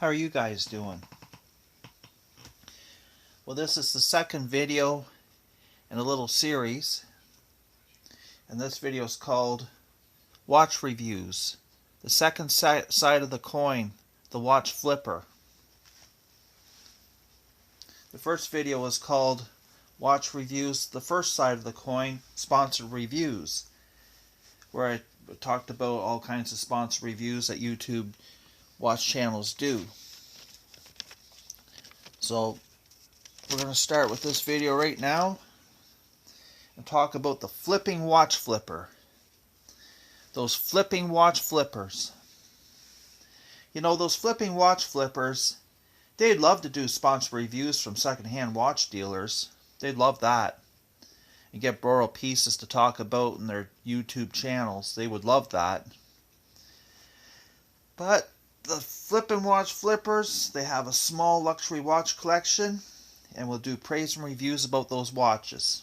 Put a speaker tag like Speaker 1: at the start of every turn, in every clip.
Speaker 1: How are you guys doing? Well, this is the second video in a little series, and this video is called Watch Reviews. The second side of the coin, the watch flipper. The first video was called Watch Reviews, the first side of the coin, sponsored reviews, where I talked about all kinds of sponsored reviews that YouTube watch channels do. So we're going to start with this video right now and talk about the flipping watch flipper. Those flipping watch flippers. You know, those flipping watch flippers, they'd love to do sponsored reviews from secondhand watch dealers. They'd love that. And get borrowed pieces to talk about in their YouTube channels. They would love that. But the flipping watch flippers, they have a small luxury watch collection and will do praise and reviews about those watches.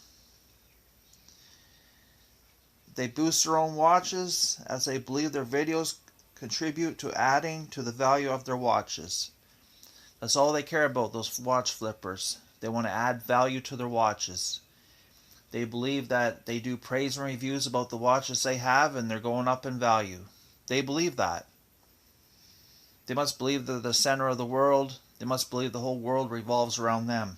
Speaker 1: They boost their own watches as they believe their videos contribute to adding to the value of their watches. That's all they care about, those watch flippers. They want to add value to their watches. They believe that they do praise and reviews about the watches they have and they're going up in value. They believe that. They must believe they're the center of the world. They must believe the whole world revolves around them.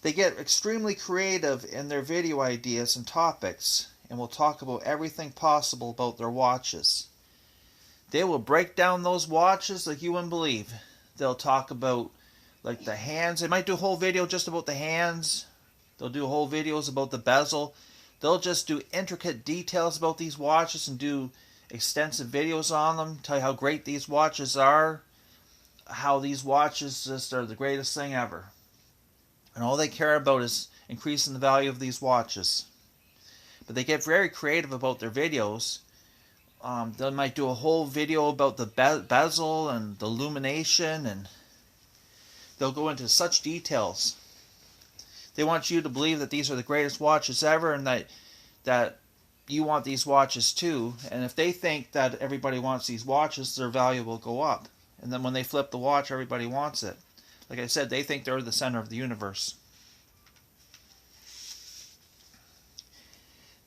Speaker 1: They get extremely creative in their video ideas and topics and will talk about everything possible about their watches. They will break down those watches like you wouldn't believe. They'll talk about like the hands. They might do a whole video just about the hands. They'll do whole videos about the bezel. They'll just do intricate details about these watches and do extensive videos on them, tell you how great these watches are, how these watches just are the greatest thing ever. And all they care about is increasing the value of these watches. But they get very creative about their videos. They might do a whole video about the bezel and the illumination, and they'll go into such details. They want you to believe that these are the greatest watches ever and that you want these watches too. And if they think that everybody wants these watches, their value will go up. And then when they flip the watch, everybody wants it. Like I said, they think they're the center of the universe.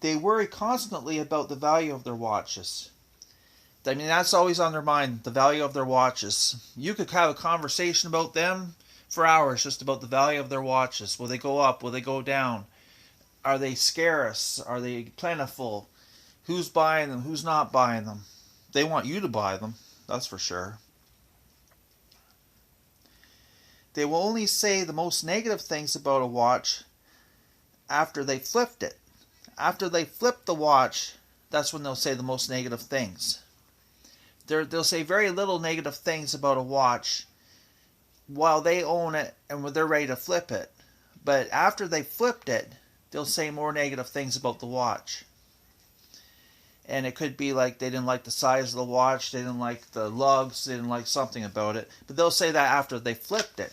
Speaker 1: They worry constantly about the value of their watches. I mean, that's always on their mind, the value of their watches. You could have a conversation about them for hours, just about the value of their watches. Will they go up? Will they go down? Are they scarce? Are they plentiful? Who's buying them? Who's not buying them? They want you to buy them, that's for sure. They will only say the most negative things about a watch after they flipped it. After they flip the watch, that's when they'll say the most negative things. They'll say very little negative things about a watch while they own it and when they're ready to flip it. But after they flipped it, they'll say more negative things about the watch. And it could be like they didn't like the size of the watch, they didn't like the lugs, they didn't like something about it. But they'll say that after they flipped it,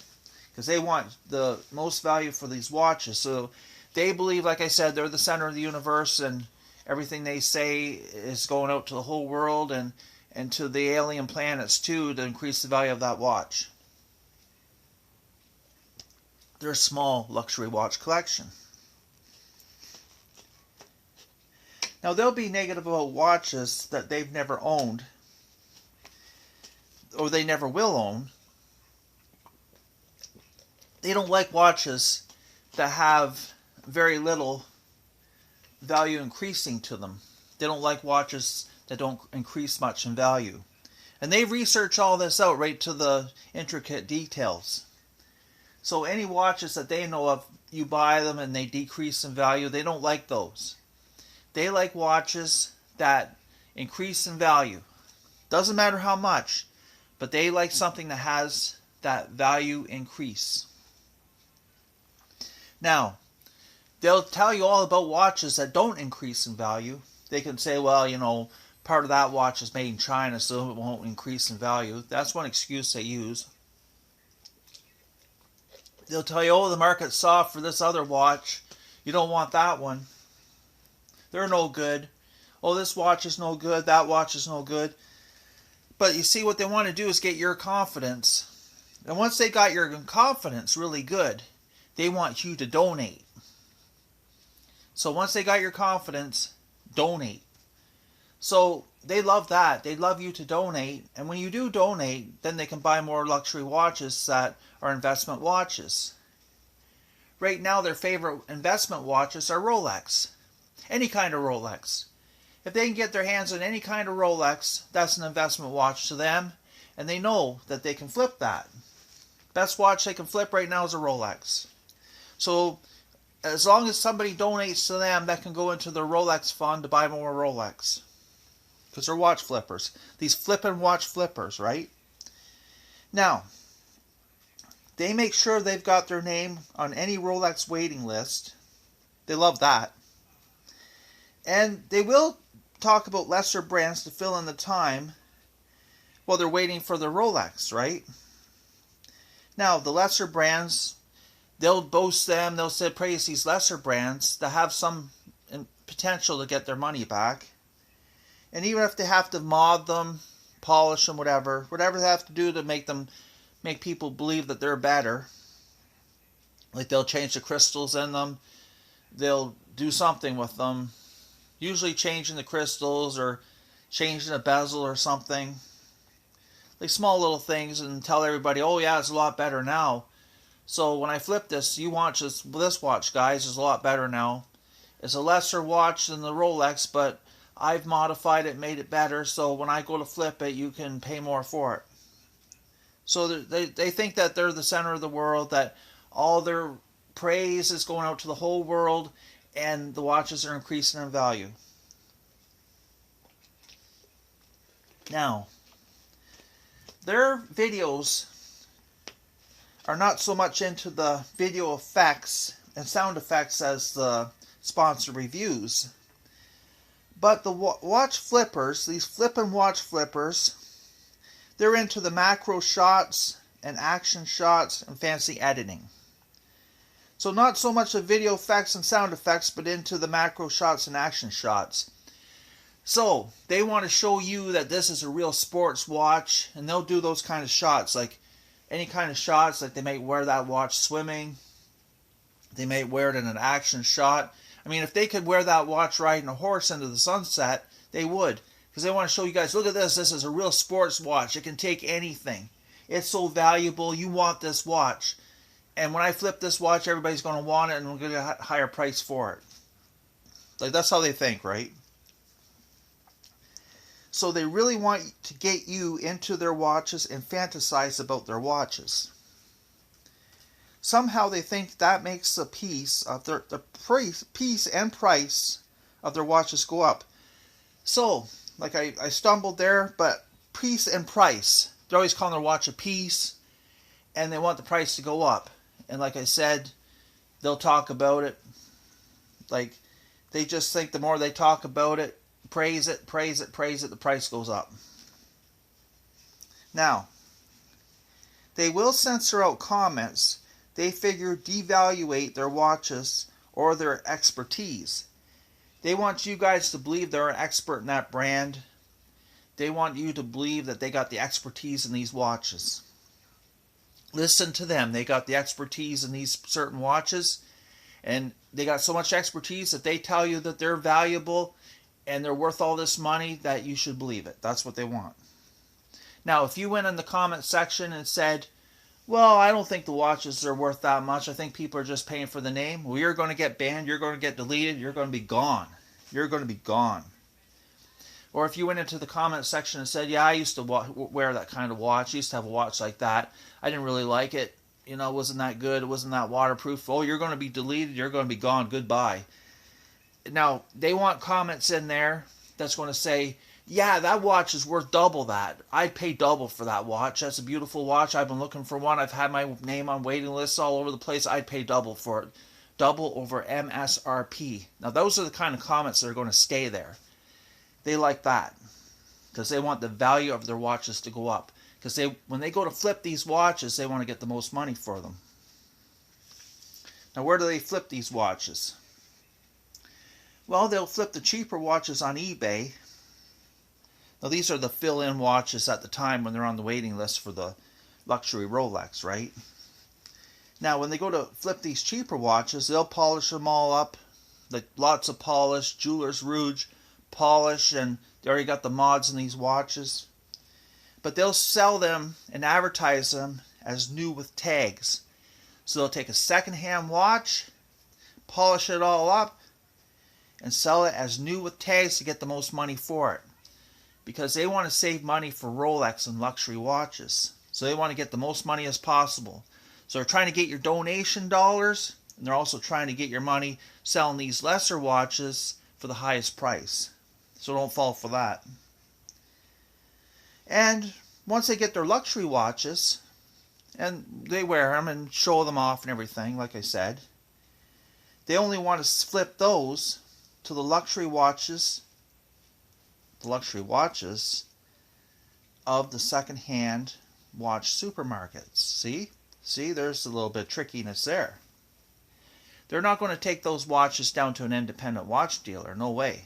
Speaker 1: because they want the most value for these watches. So they believe, like I said, they're the center of the universe, and everything they say is going out to the whole world and to the alien planets too to increase the value of that watch. They're a small luxury watch collection. Now, they'll be negative about watches that they've never owned, or they never will own. They don't like watches that have very little value increasing to them. They don't like watches that don't increase much in value. And they research all this out right to the intricate details. So any watches that they know of, you buy them and they decrease in value, they don't like those. They like watches that increase in value. Doesn't matter how much, but they like something that has that value increase. Now, they'll tell you all about watches that don't increase in value. They can say, well, you know, part of that watch is made in China, so it won't increase in value. That's one excuse they use. They'll tell you, oh, the market's soft for this other watch. You don't want that one. They're no good. Oh, this watch is no good. That watch is no good. But you see, what they want to do is get your confidence. And once they got your confidence really good, they want you to donate. So once they got your confidence, donate. So they love that. They love you to donate. And when you do donate, then they can buy more luxury watches that are investment watches. Right now, their favorite investment watches are Rolex. Any kind of Rolex. If they can get their hands on any kind of Rolex, that's an investment watch to them. And they know that they can flip that. Best watch they can flip right now is a Rolex. So as long as somebody donates to them, that can go into their Rolex fund to buy more Rolex. Because they're watch flippers. These flippin' watch flippers, right? Now, they make sure they've got their name on any Rolex waiting list. They love that. And they will talk about lesser brands to fill in the time while they're waiting for their Rolex, right? Now, the lesser brands, they'll boast them, they'll say praise these lesser brands that have some potential to get their money back. And even if they have to mod them, polish them, whatever they have to do to make people believe that they're better. Like they'll change the crystals in them, they'll do something with them, usually changing the crystals or changing a bezel or something. Like small little things, and tell everybody, oh yeah, it's a lot better now. So when I flip this, you watch this watch, guys, is a lot better now. It's a lesser watch than the Rolex, but I've modified it, made it better, so when I go to flip it, you can pay more for it. So they think that they're the center of the world, that all their praise is going out to the whole world, and the watches are increasing in value. Now, their videos are not so much into the video effects and sound effects as the sponsor reviews. But the watch flippers, these flippin' watch flippers, they're into the macro shots and action shots and fancy editing. So not so much the video effects and sound effects, but into the macro shots and action shots. So they want to show you that this is a real sports watch, and they'll do those kind of shots, like any kind of shots, like they might wear that watch swimming, they might wear it in an action shot. I mean, if they could wear that watch riding a horse into the sunset, they would. Because they want to show you guys, look at this. This is a real sports watch. It can take anything. It's so valuable. You want this watch. And when I flip this watch, everybody's going to want it, and we're going to get a higher price for it. Like, that's how they think, right? So they really want to get you into their watches and fantasize about their watches. Somehow they think that makes the piece of the piece and price of their watches go up. So, like I stumbled there, but piece and price. They're always calling their watch a piece, and they want the price to go up. And like I said, they'll talk about it. Like, they just think the more they talk about it, praise it, the price goes up. Now, they will censor out comments they figure devaluate their watches or their expertise. They want you guys to believe they're an expert in that brand. They want you to believe that they got the expertise in these watches. Listen to them. They got the expertise in these certain watches, and they got so much expertise that they tell you that they're valuable and they're worth all this money that you should believe it. That's what they want. Now, if you went in the comment section and said, well, I don't think the watches are worth that much, I think people are just paying for the name, well, you're going to get banned, you're going to get deleted, you're going to be gone. You're going to be gone. Or if you went into the comment section and said, yeah, I used to wear that kind of watch, I used to have a watch like that, I didn't really like it, you know, it wasn't that good, it wasn't that waterproof, oh, you're going to be deleted, you're going to be gone, goodbye. Now, they want comments in there that's going to say, yeah, that watch is worth double that. I'd pay double for that watch. That's a beautiful watch. I've been looking for one. I've had my name on waiting lists all over the place. I'd pay double for it. Double over MSRP. Now, those are the kind of comments that are going to stay there. They like that because they want the value of their watches to go up. Because when they go to flip these watches, they want to get the most money for them. Now, where do they flip these watches? Well, they'll flip the cheaper watches on eBay. Now these are the fill-in watches at the time when they're on the waiting list for the luxury Rolex, right? Now when they go to flip these cheaper watches, they'll polish them all up, like lots of polish, jeweler's rouge polish, and they already got the mods in these watches. But they'll sell them and advertise them as new with tags. So they'll take a second-hand watch, polish it all up, and sell it as new with tags to get the most money for it. Because they want to save money for Rolex and luxury watches. So they want to get the most money as possible. So they're trying to get your donation dollars, and they're also trying to get your money selling these lesser watches for the highest price. So don't fall for that. And once they get their luxury watches, and they wear them and show them off and everything, like I said, they only want to flip those to the luxury watches of the second-hand watch supermarkets. See, there's a little bit of trickiness there. They're not going to take those watches down to an independent watch dealer. No way.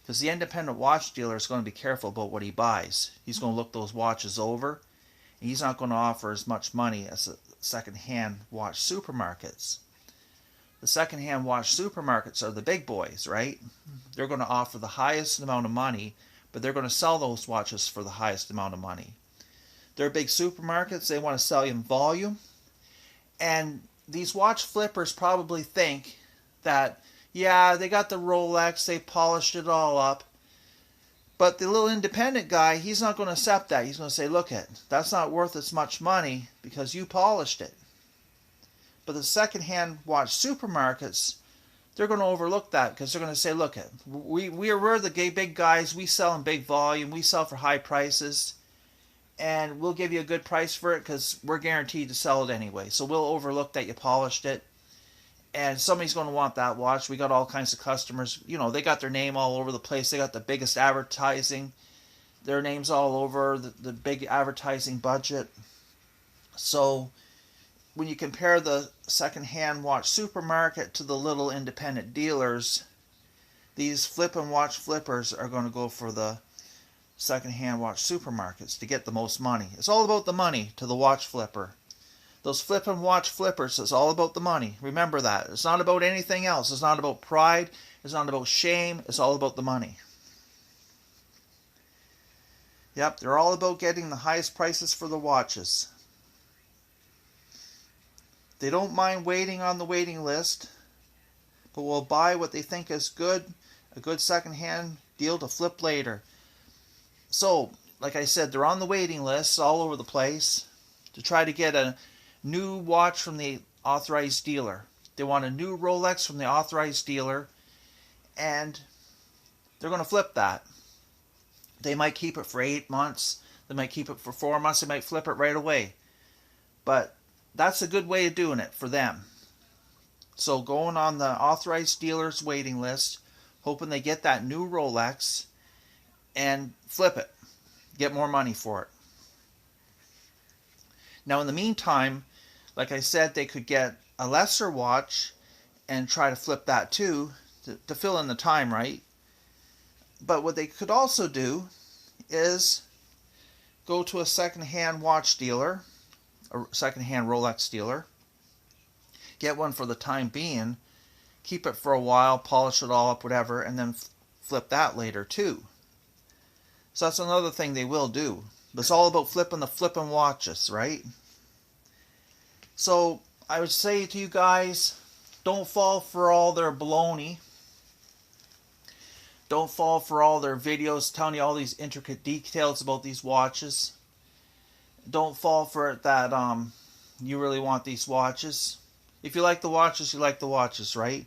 Speaker 1: Because the independent watch dealer is going to be careful about what he buys. He's going to look those watches over, and he's not going to offer as much money as the second-hand watch supermarkets. The second-hand watch supermarkets are the big boys, right? They're going to offer the highest amount of money, but they're going to sell those watches for the highest amount of money. They're big supermarkets. They want to sell you in volume. And these watch flippers probably think that, yeah, they got the Rolex, they polished it all up. But the little independent guy, he's not going to accept that. He's going to say, look, that's not worth as much money because you polished it. But the second-hand watch supermarkets, they're going to overlook that because they're going to say, look, we're the big guys. We sell in big volume. We sell for high prices. And we'll give you a good price for it because we're guaranteed to sell it anyway. So we'll overlook that you polished it. And somebody's going to want that watch. We got all kinds of customers. You know, they got their name all over the place. They got the biggest advertising. Their name's all over the big advertising budget. So when you compare the second-hand watch supermarket to the little independent dealers, these flip-and watch flippers are going to go for the second-hand watch supermarkets to get the most money. It's all about the money to the watch flipper. Those flip-and watch flippers, it's all about the money. Remember that. It's not about anything else. It's not about pride. It's not about shame. It's all about the money. Yep, they're all about getting the highest prices for the watches. They don't mind waiting on the waiting list, but will buy what they think is good, a good second-hand deal to flip later. So, like I said, they're on the waiting list all over the place to try to get a new watch from the authorized dealer. They want a new Rolex from the authorized dealer, and they're going to flip that. They might keep it for 8 months. They might keep it for 4 months. They might flip it right away. But that's a good way of doing it for them. So going on the authorized dealer's waiting list, hoping they get that new Rolex, and flip it. Get more money for it. Now in the meantime, like I said, they could get a lesser watch and try to flip that too to fill in the time, right? But what they could also do is go to a second-hand watch dealer, a second-hand Rolex dealer, get one for the time being, keep it for a while, polish it all up, whatever, and then flip that later too. So that's another thing they will do. But it's all about flipping the flipping watches, right? So I would say to you guys, don't fall for all their baloney. Don't fall for all their videos telling you all these intricate details about these watches. Don't fall for it that you really want these watches. If you like the watches, you like the watches, right?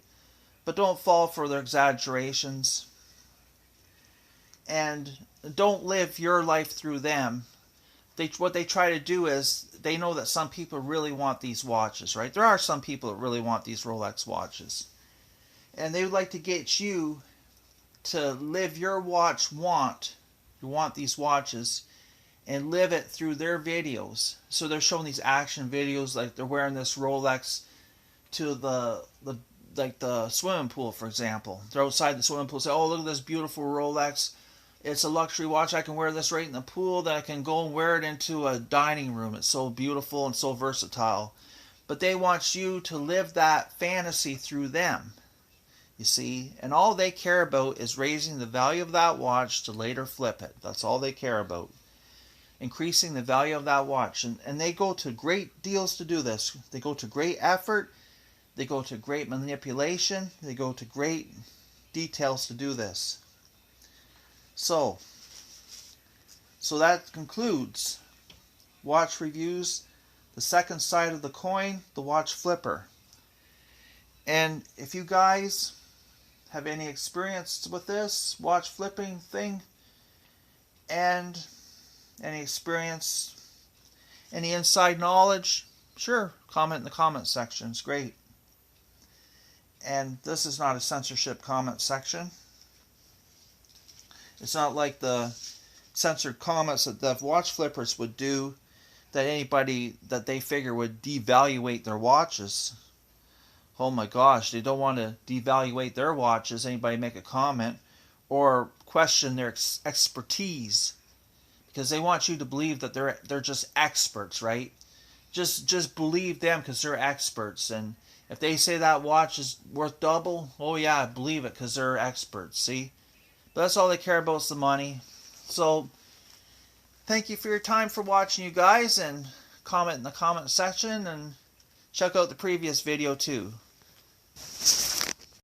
Speaker 1: But don't fall for their exaggerations. And don't live your life through them. What they try to do is, they know that some people really want these watches, right? There are some people that really want these Rolex watches. And they would like to get you to live your watch want. You want these watches and live it through their videos. So they're showing these action videos, like they're wearing this Rolex to the swimming pool, for example. They're outside the swimming pool, say, oh, look at this beautiful Rolex. It's a luxury watch. I can wear this right in the pool, that I can go and wear it into a dining room. It's so beautiful and so versatile. But they want you to live that fantasy through them, you see. And all they care about is raising the value of that watch to later flip it. That's all they care about. Increasing the value of that watch. And they go to great deals to do this. They go to great effort. They go to great manipulation. They go to great details to do this. So that concludes watch reviews, the second side of the coin, the watch flipper. And if you guys have any experience with this watch flipping thing, and any experience, any inside knowledge, sure, comment in the comment section. It's great. And this is not a censorship comment section. It's not like the censored comments that the watch flippers would do, that anybody that they figure would devaluate their watches. Oh my gosh, they don't want to devaluate their watches. Anybody make a comment or question their expertise, because they want you to believe that they're just experts, right? Just believe them because they're experts. And if they say that watch is worth double, oh yeah, I believe it because they're experts. See? But that's all they care about is the money. So, thank you for your time for watching, you guys, and comment in the comment section, and check out the previous video too.